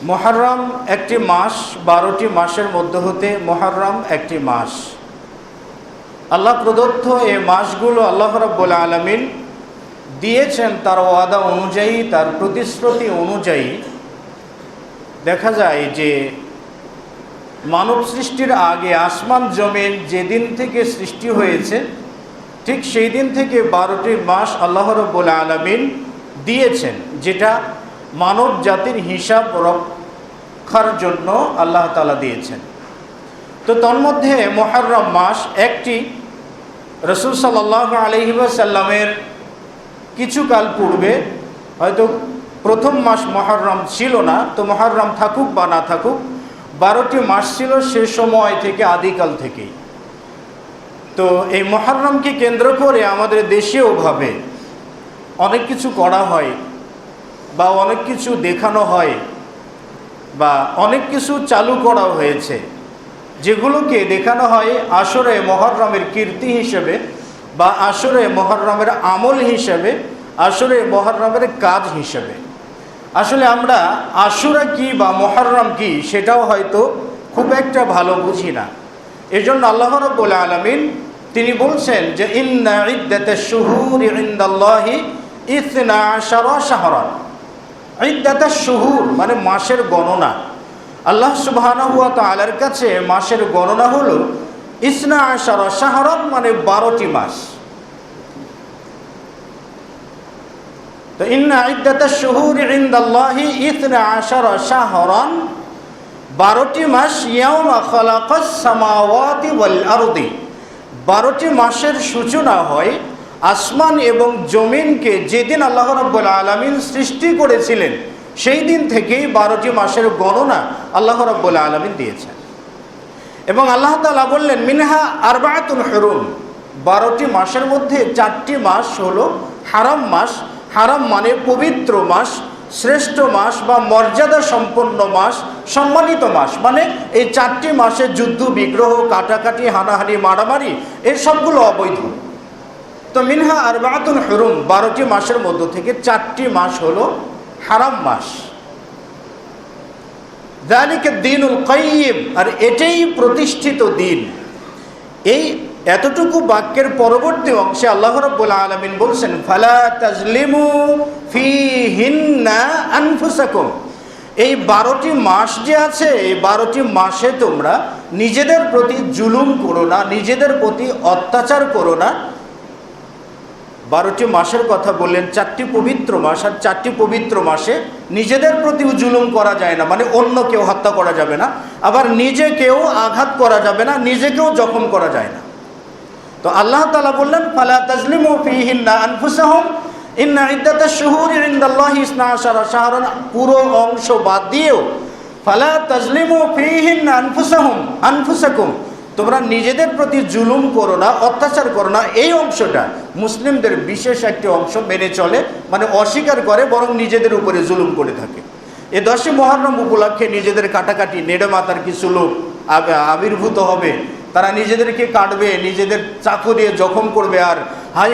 মুহররম একটি মাস, 12টি মাসের মধ্যে হতে মুহররম একটি মাস। আল্লাহ প্রদত্ত এই মাসগুলো আল্লাহ রাব্বুল আলামিন দিয়েছেন তার ওয়াদা অনুযায়ী, তার প্রতিশ্রুতি অনুযায়ী। দেখা যায় যে মানব সৃষ্টির আগে আসমান জমিন যেদিন থেকে সৃষ্টি হয়েছে ঠিক সেই দিন থেকে 12টি মাস আল্লাহ রাব্বুল আলামিন দিয়েছেন, যেটা মানব জাতির হিসাব রক্ষার জন্য আল্লাহ তাআলা দিয়েছেন। তো তন্মধ্যে মুহররম মাস একটি। রাসূল সাল্লাল্লাহু আলাইহি ওয়াসাল্লামের কিছুকাল পূর্বে হয়তো প্রথম মাস মুহররম ছিল না, তো মুহররম থাকুক বা না থাকুক 12টি মাস ছিল সে সময় থেকে, আদিকাল থেকেই। তো এই মুহররমকে কেন্দ্র করে আমাদের দেশেওভাবে অনেক কিছু করা হয় বা অনেক কিছু দেখানো হয় বা অনেক কিছু চালু করা হয়েছে, যেগুলোকে দেখানো হয় আশরে মুহররমের কীর্তি হিসেবে বা আশরে মুহররমের আমল হিসেবে, আশরে মুহররমের কাজ হিসেবে। আসলে আমরা আশুরা কি বা মুহররম কি সেটাও হয়তো খুব একটা ভালো বুঝি না। এজন্য আল্লাহ রাব্বুল আলামিন তিনি বলছেন যে ইন্না ইদ্দাতাশ শুহুরি ইনদাল্লাহি 12 শাহরান। ইদ্দাতাশ শুহুর মানে মাসের গণনা। আল্লাহ সুবহানাহু ওয়া তাআলার কাছে মাসের গণনা হলো 12 শাহরান মানে 12টি মাস। তো ইন্না ইদ্দাতাশ শুহুরি ইনদাল্লাহি 12 শাহরান, 12টি মাস ইয়াওমা খালাকাস সামাওয়াতি ওয়াল আরদি। 12টি মাসের সূচনা হয় আসমান এবং জমিনকে যেদিন আল্লাহ রাব্বুল আলামিন সৃষ্টি করেছিলেন সেই দিন থেকেই 12টি মাসের গণনা আল্লাহ রাব্বুল আলামিন দিয়েছেন। এবং আল্লাহ তাআলা বললেন মিনহা আরবাআতুন হুরুম, 12টি মাসের মধ্যে 4টি মাস হলো হারাম মাস। হারাম মানে পবিত্র মাস, শ্রেষ্ঠ মাস বা মর্যাদা সম্পন্ন মাস, সম্মানিত মাস। মানে এই 4টি মাসে যুদ্ধ বিগ্রহ, কাটাকাটি, হানাহানি, মারামারি এই সবগুলো অবৈধ। তো মিনহা আরবাআতুন হুরুম, 12টি মাসের মধ্য থেকে 4টি মাস হলো হারাম মাস। যালিকা দ্বীনুল কাইয়্যিম, আর এটাই প্রতিষ্ঠিত দিন। এই এতটুকু বাক্যের পরবর্তী অংশে আল্লাহ রাব্বুল আলামিন বলছেন ফালা তাজলিমু ফীহিন্না আনফুসাকুম। এই 12টি মাস যে আছে, এই 12টি মাসে তোমরা নিজেদের প্রতি জুলুম করো না, নিজেদের প্রতি অত্যাচার করো না। 12টি মাসের কথা বললেন, 4টি পবিত্র মাস, আর 4টি পবিত্র মাসে নিজেদের প্রতিও জুলুম করা যায় না, মানে অন্য কেউ হত্যা করা যাবে না, আবার নিজেকেও আঘাত করা যাবে না, নিজেকেও জখম করা যায় না। তো আল্লাহ তাআলা বললেন ফালা তাজলিমু ফীহিন্না আনফুসাহুম ইন্না ইদ্দাতাশ শুহুরি ইনদাল্লাহি 12 শাহরান, পুরো অংশ বাদ দিয়েও ফালা তাজলিমু ফীহিন্না আনফুসাকুম, তোমরা নিজেদের প্রতি জুলুম করো না, অত্যাচার করো না। এই অংশটা মুসলিমদের বিশেষ একটি অংশ মেনে চলে, মানে অস্বীকার করে, বরং নিজেদের উপরে জুলুম করে থাকে। এই 10ই মুহররম উপলক্ষে নিজেদের কাটাকাটি, নেড়ে-মাথার কিছু লোক আবির্ভূত হবে, তারা নিজেদেরকে কাটবে, নিজেদের চাকু দিয়ে জখম করবে, আর হাই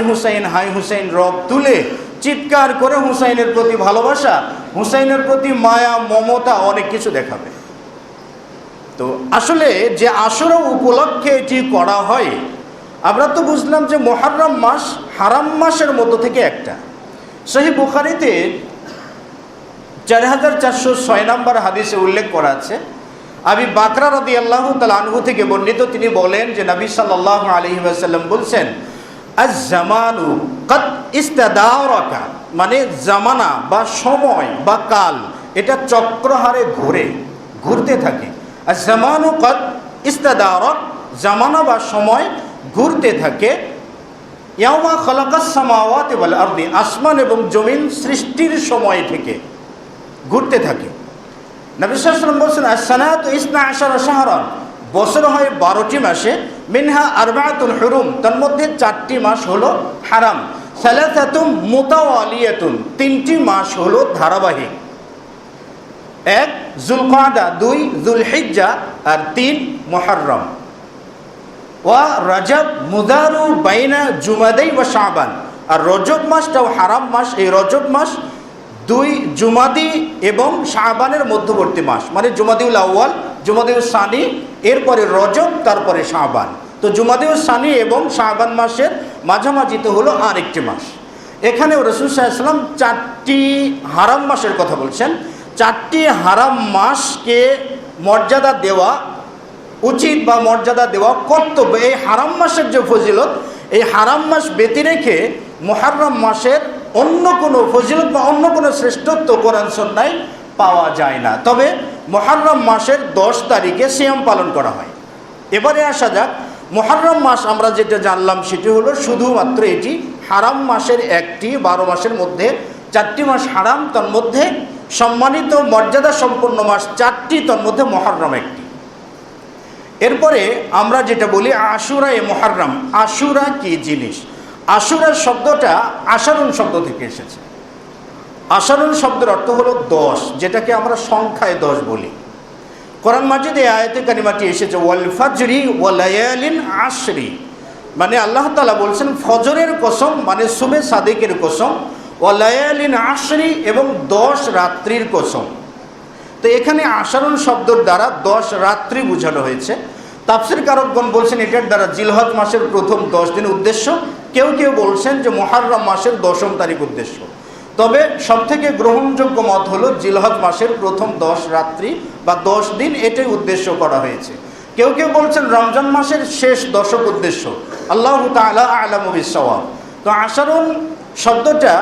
হুসাইন রব তুলে চিৎকার করে হুসাইনের প্রতি ভালোবাসা, হুসাইনের প্রতি মায়া, মমতা অনেক কিছু দেখাবে। তো আসলে যে আশুরা উপলক্ষে এটি করা হয়, আমরা তো বুঝলাম যে মুহররম মাস হারাম মাসের মধ্য থেকে একটা। সহিহ বুখারীতে 4406 নম্বর হাদিসে উল্লেখ করা আছে, আবি বাকরা রাদিয়াল্লাহু তাআলা আনহু থেকে বর্ণিত, তিনি বলেন যে নবী সাল্লাল্লাহু আলাইহি ওয়াসাল্লাম বলছেন আজ-জামানু কাদ ইস্তাদারাকা, মানে জামানা বা সময় বা কাল এটা চক্রহারে ঘুরতে থাকে। আজ-জামানু কাদ ইস্তাদারাক, জামানা বা সময় ঘুরতে থাকে। ইয়াওমা খালাকাস সামাওয়াতি ওয়াল আরদি, আসমান এবং জমিন সৃষ্টির সময় থেকে ঘুরতে থাকে। নবী সাল্লাল্লাহু আলাইহি ওয়াসাল্লাম বলছেন আস-সানাতু 12 শাহরান, বছর হয় 12টি মাসে। মিনহা আরবাআতুন হুরুম, তার মধ্যে 4টি মাস হলো হারাম। সালাসাতুম মুতাওয়ালিয়াতুন, 3টি মাস হলো ধারাবাহিক। 1 যুলকাদা, 2 যুলহিজ্জা, আর 3 মুহররম। ওয়া রজব মুদারু বাইনা জুমাদাই ওয়া শাবান, আর রজব মাসটাও হারাম মাস। এই রজব মাস জুমাদি এবং শাবানের মধ্যবর্তী মাস, মানে জুমাদিউল আউয়াল, জুমাদিউল সানি, এরপরে রজব, তারপরে শাবান। তো জুমাদিউল সানি এবং শাবান মাসের মাঝামাঝিতে হলো আরেকটি মাস। এখানে রাসূল সাল্লাল্লাহু আলাইহি ওয়াসাল্লাম 4টি হারাম মাসের কথা বলছেন। 4টি হারাম মাসকে মর্যাদা দেওয়া উচিত বা মর্যাদা দেওয়া কর্তব্য। এই হারাম মাসের যে ফজিলত, এই হারাম মাস ব্যতি রেখে মুহররম মাসের অন্য কোনো ফজিলত বা অন্য কোনো শ্রেষ্ঠত্ব কোরআন সুন্নাহয় পাওয়া যায় না। তবে মুহররম মাসের 10 তারিখে সিয়াম পালন করা হয়। এবারে আসা যাক, মুহররম মাস আমরা যেটা জানলাম সেটি হলো শুধুমাত্র এটি হারাম মাসের একটি, 12 মাসের মধ্যে 4টি মাস হারাম, তার মধ্যে সম্মানিত মর্যাদা সম্পন্ন মাস 4টি, তার মধ্যে মুহররম একটি। এরপরে আমরা যেটা বলি আশুরা এ মুহররম। আশুরা কি জিনিস? আশুরার শব্দটা আশারুন শব্দ থেকে এসেছে। আশারুন শব্দের অর্থ হলো 10, যেটাকে আমরা সংখ্যায় 10 বলি। কোরআন মাজিদে আয়াতে কারিমাটি এসেছে ওয়াল ফাজরি ওয়া লায়ালিন আশরি, মানে আল্লাহ তাআলা বলছেন ফজরের কসম, মানে সুবে সাদিকের কসম, ওয়া লায়ালিন আশরি, এবং 10 রাত্রির কসম। তো এখানে আশারুন শব্দের দ্বারা 10 রাত্রি বোঝানো হয়েছে। তাফসীর কারকগণ বলছেন এটার দ্বারা জিলহজ মাসের প্রথম 10 দিন উদ্দেশ্য, কেউ কেউ বলছেন যে মুহররম মাসের 10ম তারিখ উদ্দেশ্য। তবে সবথেকে গ্রহণযোগ্য মত হলো জিলহজ মাসের প্রথম 10 রাত্রি বা 10 দিন, এটাই উদ্দেশ্য করা হয়েছে। কেউ কেউ বলছেন রমজান মাসের শেষ দশক উদ্দেশ্য। আল্লাহু তাআলা আ'লামু বিস-সাওয়াব। তো আশারুন শব্দটা,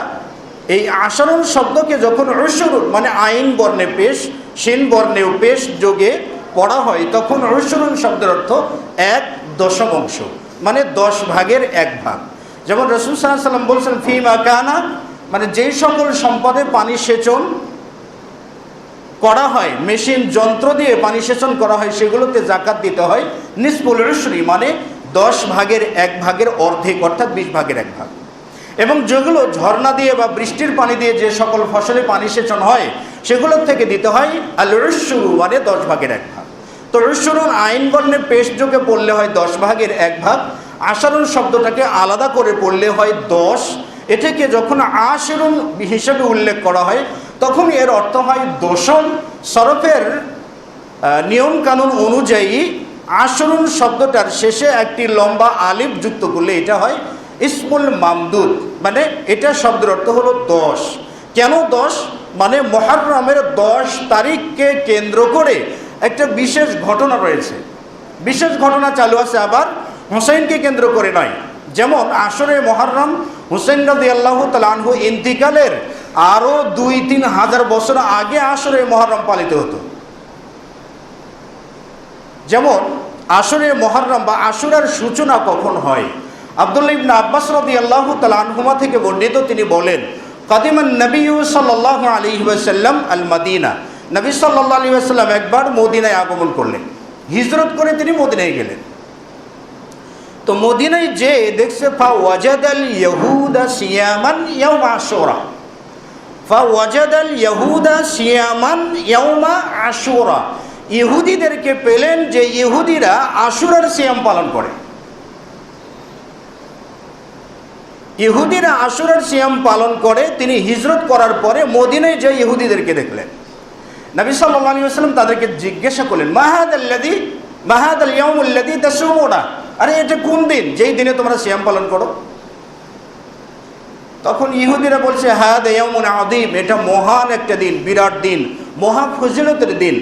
এই আশারুন শব্দকে যখন উশরুন মানে আইন বর্ণে পেশ, শিন বর্ণেও পেশ যোগে পড়া হয়, তখন উশরুন শব্দের অর্থ 1/10 মানে 10 ভাগের 1 ভাগ। যেমন রাসূল সাল্লাল্লাহু আলাইহি ওয়াসাল্লাম বলছেন ফিমা কানা, মানে যেই সকল সম্পদে পানি সেচন করা হয়, মেশিন যন্ত্র দিয়ে পানি সেচন করা হয়, সেগুলোতে যাকাত দিতে হয় নিসফুল উশরি, মানে 10 ভাগের 1 ভাগের অর্ধেক, অর্থাৎ 20 ভাগের 1 ভাগ। এবং যেগুলো ঝর্ণা দিয়ে বা বৃষ্টির পানি দিয়ে যে সকল ফসলে পানি সেচন হয়, সেগুলোর থেকে দিতে হয় আল উশরু, মানে 10 ভাগের 1 ভাগ। তো উশরুন আইন বর্ণে পেশ যোগে পড়লে হয় 10 ভাগের 1 ভাগ। আশারুন শব্দটাকে আলাদা করে পড়লে হয় 10। এটাকে যখন আশিরুন হিসেবে উল্লেখ করা হয়, তখন এর অর্থ হয় 10ম। সরফের নিয়ম কানুন অনুযায়ী আশরুন শব্দটার শেষে একটি লম্বা আলিফ যুক্ত করলে এটা হয় ইসমুল মামদুদ, মানে এটা শব্দের অর্থ হলো 10। কেন 10? মানে মুহররমের 10 তারিখকে কেন্দ্র করে একটা বিশেষ ঘটনা রয়েছে। বিশেষ ঘটনা চালু আছে আবার হুসাইনকে কেন্দ্র করে নয়। যেমন আশরে মুহররম হুসাইন রাদিয়াল্লাহু তাআলা আনহু ইন্তিকালের আরও 2-3 হাজার বছর আগে আশরে মুহররম পালিত হতো। যেমন আশরে মুহররম বা আশুরার সূচনা কখন হয়? আব্দুল্লাহ ইবনে আব্বাস রাদিয়াল্লাহু তাআলা আনহুমা থেকে বর্ণিত, তিনি বলেন কাদিমান নবী সাল্লাল্লাহু আলাইহি ওয়াসাল্লাম আল মাদিনা, নবী সাল্লাল্লাহু আলাইহি ওয়াসাল্লাম একবার মদিনায় আগমন করলেন, হিজরত করে তিনি মদিনায় গেলেন। তো মদিনায় যে দেখছে ফাওয়াজাদাল ইয়াহুদা সিয়ামান ইয়াউম আশুরা, ফাওয়াজাদাল ইয়াহুদা সিয়ামান ইয়াউমা আশুরা, ইহুদিদেরকে পেলেন যে ইহুদিরা আশুরার সিয়াম পালন করে। ইহুদিরা আশুরার সিয়াম পালন করে। তিনি হিজরত করার পরে মদিনায় যে ইহুদিদেরকে দেখলেন, নবী সাল্লাল্লাহু আলাইহি ওয়াসাল্লাম তাদেরকে জিজ্ঞাসা করলেন মাহাদাল ইয়াউমুল্লাযী তাসুমুনা, আরে এটা কোন দিন যেই দিনে তোমরা সিয়াম পালন করো? তখন ইহুদিরা বলছে হাদা ইয়াউমুন আযীম, এটা মহান একটা দিন, বিরাট দিন, মহা ফজিলতের দিন।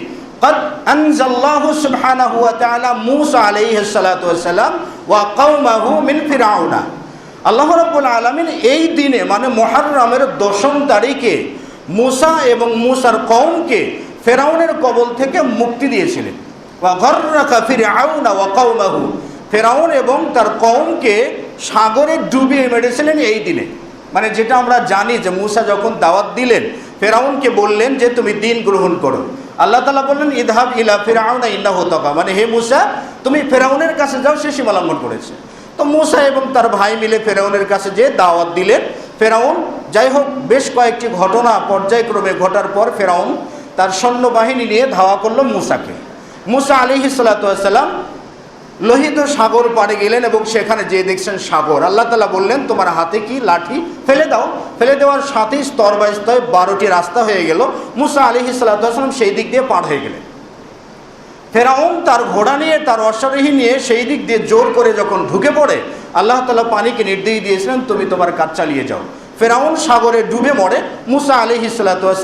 قد أنزل الله سبحانه وتعالى موسى عليه الصلاة والسلام وقومه من فرعون, আল্লাহ রাব্বুল আলামিন এই দিনে মানে মুহররমের 10ম তারিখে মুসা এবং মুসার কওমকে ফেরাউনের কবল থেকে মুক্তি দিয়েছিলেন। ওয়া গররাকা ফিরআউন ওয়া কওমাহু, ফেরাউন এবং তার কওমকে সাগরে ডুবিয়ে মেরেছিলেন এই দিনে। মানে যেটা আমরা জানি যে মুসা যখন দাওয়াত দিলেন, ফেরাউনকে বললেন যে তুমি দিন গ্রহণ করো, আল্লাহ তাআলা বললেন ইযহাব ইলা ফিরআউনা ইন্নাহু তাগা, মানে হে মুসা তুমি ফেরাউনের কাছে যাও, সে সীমা লঙ্ঘন করেছে। তো মুসা এবং তার ভাই মিলে ফেরাউনের কাছে যে দাওয়াত দিলেন। ফেরাউন যাই হোক বেশ কয়েকটি ঘটনা পর্যায়ক্রমে ঘটার পর ফেরাউন তার সৈন্যবাহিনী নিয়ে ধাওয়া করলো মুসাকে। মুসা আলাইহিস সালাতু ওয়াস সালাম লোহিত সাগর পাড়ে গেলেন এবং সেখানে যেয়ে দেখছেন সাগর। আল্লাহ তাআলা বললেন তোমার হাতে কি লাঠি, ফেলে দাও। ফেলে দেওয়ার সাথেই স্তর বাই স্তর 12টি রাস্তা হয়ে গেল। মুসা আলাইহিস সালাম সেই দিক দিয়ে পার হয়ে গেলেন। ফেরাউন তার ঘোড়া নিয়ে, তার অশ্বারোহী নিয়ে সেই দিক দিয়ে জোর করে যখন ঢুকে পড়ে, আল্লাহ তাআলা পানিকে নির্দেশ দিয়েছিলেন তুমি তোমার কাজ চালিয়ে যাও। ফেরাউন সাগরে ডুবে মরে, মুসা আলাইহিস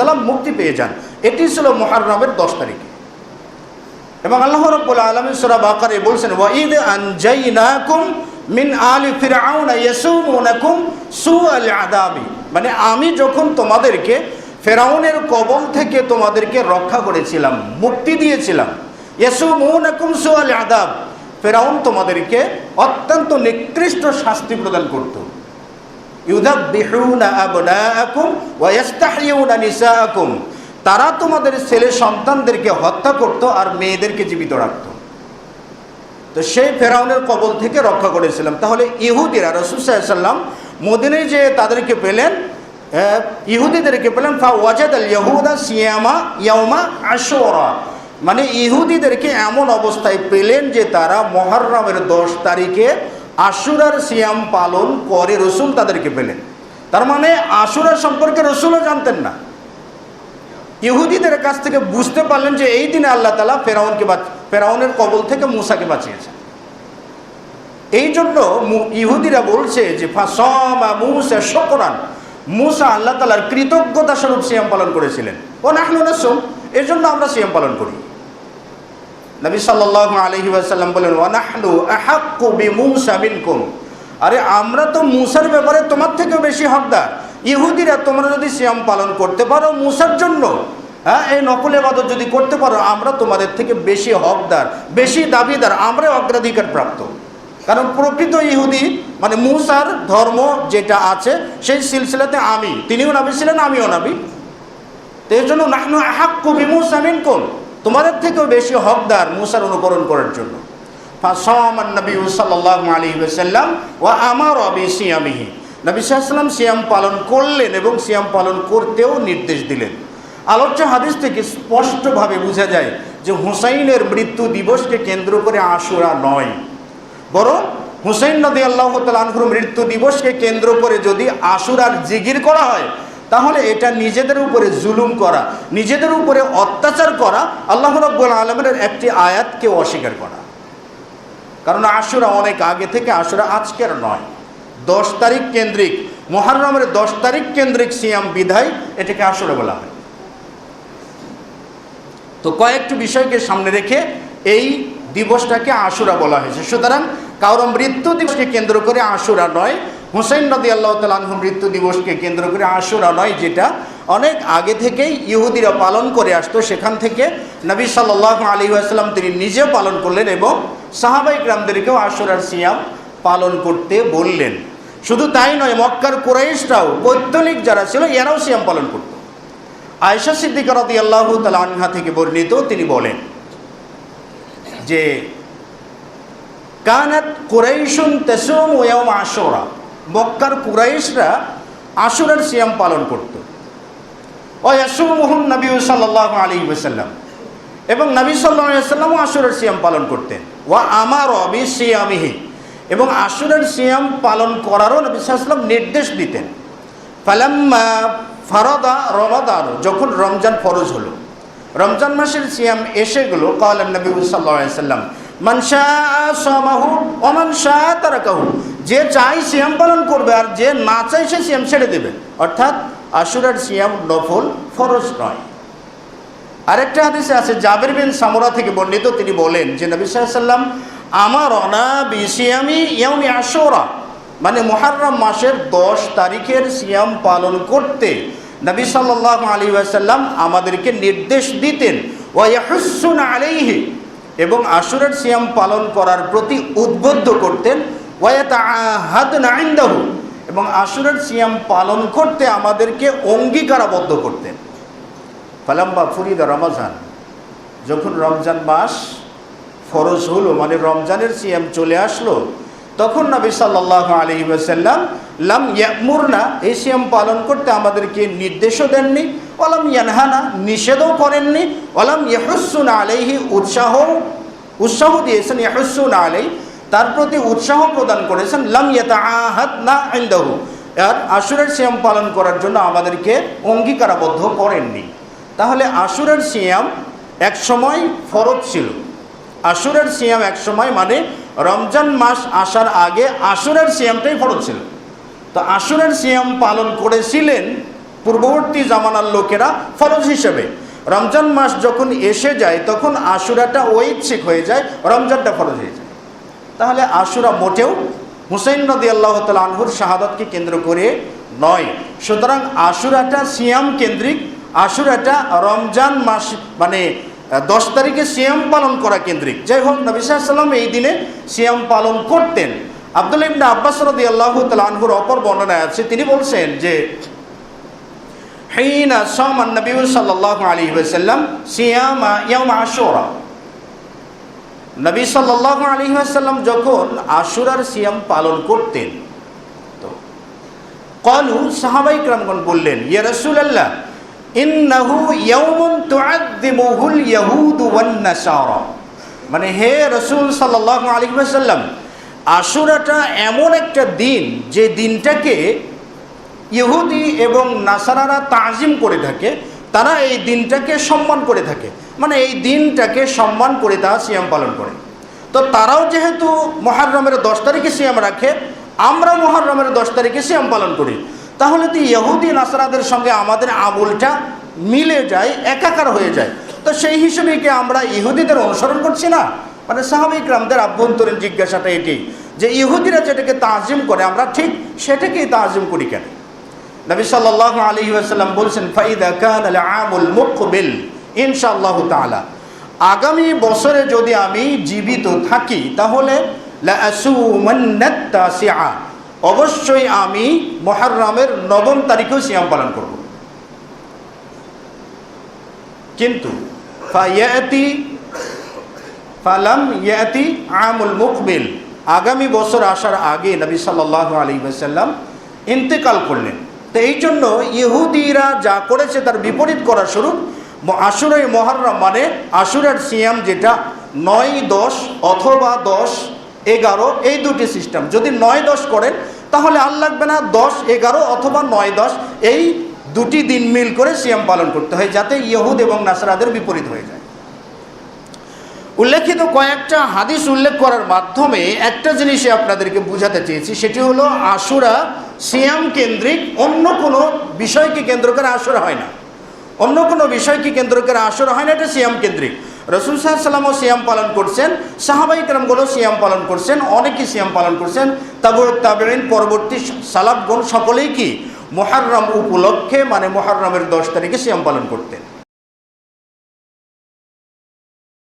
সালাম মুক্তি পেয়ে যান। এটি ছিল মুহররমের 10 তারিখে। এবং আল্লাহ রাব্বুল আলামিন সূরা বাকারায় বলছেন ওয়াইদ আনজাইনাকুম মিন আলি ফিরআউন ইয়াসুমুনাকুম সুআল আযাবি, মানে আমি যখন তোমাদেরকে ফেরাউনের কবল থেকে তোমাদেরকে রক্ষা করেছিলাম, মুক্তি দিয়েছিলাম। ইয়াসুমুনাকুম সুআল আযাব, ফেরাউন তোমাদেরকে অত্যন্ত নিকৃষ্ট শাস্তি প্রদান করত। ইউযাববিহুনা আবনাআকুম ওয়া ইস্তাহইউনা নিসাআকুম, তারা তোমাদের ছেলে সন্তানদেরকে হত্যা করত আর মেয়েদেরকে জীবিত রাখত। তো সেই ফেরাউনের কবল থেকে রক্ষা করেছিলাম। তাহলে ইহুদিরা রাসূল সাল্লাল্লাহু আলাইহি ওয়াসাল্লাম মদিনায় যে তাদেরকে পেলেন, ইহুদিদেরকে পেলেন ফাওয়াজাদাল ইয়াহুদা সিয়ামা ইয়াউমা আশুরা, মানে ইহুদিদেরকে এমন অবস্থায় পেলেন যে তারা মুহররমের 10 তারিখে আশুরার সিয়াম পালন করে। রাসূল তাদেরকে পেলেন, তার মানে আশুরা সম্পর্কে রাসূলও জানতেন না। ইহুদিদের কাছ থেকে বুঝতে পারলেন যে এই দিনে আল্লাহ তাআলা ফেরাউনের কবল থেকে মুসাকে বাঁচিয়েছেন। এই জন্য ইহুদিরা বলছে যে ফাসামা মুসা শুকরান, মুসা আল্লাহ তাআলার কৃতজ্ঞতা স্বরূপ সিয়াম পালন করেছিলেন। ও নাহনু নাসুম, এর জন্য আমরা সিয়াম পালন করি। নবী সাল্লাল্লাহু আলাইহি ওয়াসাল্লাম বলেন ওয়া নাহনু আহাক্কু বিমুসা মিনকুম, আরে আমরা তো মুসার ব্যাপারে তোমার থেকেও বেশি হকদার। ইহুদিরা তোমরা যদি সিয়াম পালন করতে পারো মুসার জন্য, এই নকল ইবাদত যদি করতে পারো, আমরা তোমাদের থেকে বেশি হকদার, বেশি দাবিদার, আমরা অগ্রাধিকার প্রাপ্ত। কারণ প্রকৃত ইহুদি মানে মুসার ধর্ম যেটা আছে সেই সিলসিলাতে তিনিও নবী ছিলেন, আমিও নবী। তো এর জন্য নাহনু আহাক্কু বিমুসা মিনকুম, তোমাদের থেকেও বেশি হকদার মুসার অনুকরণ করার জন্য। ফাসামান নবী সাল্লাল্লাহু আলাইহি ওয়াসাল্লাম ওয়া আমারা বিসিয়ামিহি, নবী সাল্লাল্লাহু আলাইহি ওয়াসাল্লাম সিয়াম পালন করলেন এবং সিয়াম পালন করতেও নির্দেশ দিলেন। আলোচ্য হাদিস থেকে স্পষ্টভাবে বোঝা যায় যে হুসাইনের মৃত্যু দিবসকে কেন্দ্র করে আশুরা নয়, বরং হুসাইন রাদিয়াল্লাহু তাআলা আনহুর মৃত্যু দিবসকে কেন্দ্র করে যদি আশুরার জিকির করা হয়, তাহলে এটা নিজেদের উপরে জুলুম করা, নিজেদের উপরে অত্যাচার করা, আল্লাহ রাব্বুল আলামিনের একটি আয়াতকে অস্বীকার করা। কারণ আশুরা অনেক আগে থেকে, আশুরা আজকের নয়। 10 তারিখ কেন্দ্রিক, মুহররমের 10 তারিখ কেন্দ্রিক সিয়াম বিধায় এটাকে আশুরা বলা হয়। তো কয়েকটি বিষয়কে সামনে রেখে এই দিবসটাকে আশুরা বলা হয়েছে। সুতরাং কারো মৃত্যু দিবসকে কেন্দ্র করে আশুরা নয়, হুসাইন রাদিয়াল্লাহু তাআলা আনহুর মৃত্যু দিবসকে কেন্দ্র করে আশুরা নয়, যেটা অনেক আগে থেকেই ইহুদিরা পালন করে আসতো। সেখান থেকে নবী সাল্লাল্লাহু আলাইহি ওয়াসাল্লাম তিনি নিজেও পালন করলেন এবং সাহাবায়ে কিরামদেরকেও আশুরার সিয়াম পালন করতে বললেন। শুধু তাই নয়, মক্কার কুরাইশরাও, পৌত্তলিক যারা ছিল, এরাও সিয়াম পালন করত। আয়েশা সিদ্দিকা রাদিয়াল্লাহু তাআলা আনহা থেকে বর্ণিত, তিনি বলেন যে কানাত কুরাইশুন তাসুমু ইয়াওম আশুরা, মক্কার কুরাইশরা আশুরার সিয়াম পালন করত। ওয়া ইয়াসুমুহুন নবী সাল্লাল্লাহু আলাইহি ওয়াসাল্লাম, এবং নবী সাল্লাল্লাহু আলাইহি ওয়াসাল্লামও আশুরার সিয়াম পালন করতেন। ওয়া আমারা বিসিয়ামিহি, এবং আশুরার সিয়াম পালন করারও নবী সাল্লাল্লাহু আলাইহি ওয়াসাল্লাম নির্দেশ দিতেন। ফালাম্মা ফারাদা রমাদান, যখন রমজান ফরজ হলো, রমজান মাসের সিয়াম এসে গেল, ক্বালা নবী সাল্লাল্লাহু আলাইহি ওয়াসাল্লাম মান শাআ সামাহু ওয়া মান শাআ তারাকাহু, যে চাই সিয়াম পালন করবে আর যে না চাই সে সিয়াম ছেড়ে দেবে। অর্থাৎ আশুরার সিয়াম নফল, ফরজ নয়। আরেকটা হাদিসে আছে জাবির বিন সামুরা থেকে বর্ণিত, তিনি বলেন যে নবী সাল্লাল্লাহু আলাইহি ওয়াসাল্লাম আমারনা বিসিয়ামি ইয়াউমি আশুরা, মানে মুহররম মাসের 10 তারিখের সিয়াম পালন করতে নবী সাল্লাল্লাহু আলাইহি ওয়াসাল্লাম আমাদেরকে নির্দেশ দিতেন। ওয়া ইয়াহুসসুনা আলাইহি, এবং আশুরার সিয়াম পালন করার প্রতি উদ্বুদ্ধ করতেন। ওয়া ইয়াতাআহাদনা ইনদাহু, এবং আশুরার সিয়াম পালন করতে আমাদেরকে অঙ্গীকারাবদ্ধ করতেন। ফালাম্মা ফুরিদা রমজান, যখন রমজান মাস ফরজ হলো, মানে রমজানের সিয়াম চলে আসলো, তখন নবী সাল্লাল্লাহু আলাইহি ওয়াসাল্লাম লাম ইয়ামুরনা, এই সিয়াম পালন করতে আমাদেরকে নির্দেশও দেননি, ওয়ালাম ইয়ানহানা, নিষেধও করেননি, ওয়ালাম ইয়াহুসসুনা আলাইহি, উৎসাহ উৎসাহ দিয়েছেন, ইয়াহুসসুনা আলাইহি, তার প্রতি উৎসাহ প্রদান করেছেন, লাম ইয়াতাআহাদনা ইনদাহু, আর আশুরার সিয়াম পালন করার জন্য আমাদেরকে অঙ্গীকারাবদ্ধ করেননি। তাহলে আশুরার সিয়াম এক সময় ফরজ ছিল। আশুরার সিয়াম এক সময় মানে রমজান মাস আসার আগে আশুরার সিয়ামটাই ফরজ ছিল। তো আশুরার সিয়াম পালন করেছিলেন পূর্ববর্তী জামানার লোকেরা ফরজ হিসেবে। রমজান মাস যখন এসে যায় তখন আশুরাটা ঐচ্ছিক হয়ে যায়, রমজানটা ফরজ হয়ে যায়। তাহলে আশুরা মোটেও হুসাইন রাদিয়াল্লাহু তাআলা আনহুর শাহাদাতকে কেন্দ্র করে নয়। সুতরাং আশুরাটা সিয়াম কেন্দ্রিক, আশুরাটা রমজান মাস মানে 10 তারিখে সিয়াম পালন করা কেন্দ্রিক। যাই হোক, নবী সাল্লাল্লাহু আলাইহি ওয়াসাল্লাম এই দিনে সিয়াম পালন করতেন। আব্দুল্লাহ ইবনে আব্বাস রাদিয়াল্লাহু তাআলা আনহুর অপর বর্ণনায় আছে, তিনি বলছেন যে হিনা সামান নবী সাল্লাল্লাহু আলাইহি ওয়াসাল্লাম সিয়ামা ইয়াউম আশুরা, নবী সাল্লাল্লাহু আলাইহি ওয়াসাল্লাম যখন আশুরার সিয়াম পালন করতেন তো ক্বালু, সাহাবায়ে কেরামগণ বললেন, ইয়া রাসূলুল্লাহ ইন্নাহু ইয়াউমুন তুআযযিমুহুল ইয়াহুদ ওয়ান নাসারা, মানে হে রাসূল সাল্লাল্লাহু আলাইহি ওয়াসাল্লাম, আশুরাটা এমন একটা দিন যে দিনটাকে ইহুদি এবং নাসারারা তাজিম করে থাকে, তারা এই দিনটাকে সম্মান করে থাকে, মানে এই দিনটাকে সম্মান করে তারা সিয়াম পালন করে। তো তারাও যেহেতু মুহররমের 10 তারিখে সিয়াম রাখে, আমরা মুহররমের 10 তারিখে সিয়াম পালন করি, তাহলে তো ইহুদি নাসারাদের সঙ্গে আমাদের আমলটা মিলে যায়, একাকার হয়ে যায়। তো সেই হিসেবে কি আমরা ইহুদিদের অনুসরণ করছি না? মানে সাহাবায়ে কেরামদের আভ্যন্তরীণ জিজ্ঞাসাটা এটি যে ইহুদিরা যেটাকে তাজিম করে আমরা ঠিক সেটাকেই তাজিম করি কেন? নবী সাল্লাল্লাহু আলাইহি ওয়াসাল্লাম বলছেন, ফাইদা কানাল আমুল মুকবিল ইনশাআল্লাহু তাআলা, আগামী বছরে যদি আমি জীবিত থাকি তাহলে লা আসুমান্নাত তাসিআ, অবশ্যই আমি মুহররমের 9 তারিখেও সিয়াম পালন করব। কিন্তু ফালাম ইয়াতি আমুল মুকবিল, আগামী বছর আসার আগে নবী সাল্লাল্লাহু আলাইহি ওয়াসাল্লাম ইন্তেকাল করলেন। তো এই জন্য ইহুদিরা যা করেছে তার বিপরীত করা শুরু। আশুরাই মুহররম মানে আশুরার সিয়াম যেটা 9-10 অথবা 10-11, এই দুটি সিস্টেম। যদি 9-10 করেন তাহলে আর লাগবে না 10-11 অথবা 9-10, এই দুটি দিন মিল করে সিয়াম পালন করতে হয়, যাতে ইহুদ এবং নাসারাদের বিপরীত হয়ে যায়। উল্লেখিত কয়েকটা হাদিস উল্লেখ করার মাধ্যমে একটা জিনিসই আপনাদেরকে বোঝাতে চেয়েছি, সেটি হলো আশুরা সিয়াম কেন্দ্রিক, অন্য কোনো বিষয়কে কেন্দ্র করে আশুরা হয় না। অন্য কোনো বিষয়কে কেন্দ্র করে আশুরা হয় না, এটা সিয়াম কেন্দ্রিক। রাসূল সাল্লাল্লাহু আলাইহি ওয়াসাল্লামও সিয়াম পালন করছেন, সাহাবায়ে কেরামগুলো সিয়াম পালন করছেন, অনেকেই সিয়াম পালন করছেন, তাবেঈন পরবর্তী সালাফগণ সকলেই কি মুহররম উপলক্ষে মানে মুহররমের 10 তারিখে সিয়াম পালন করতেন।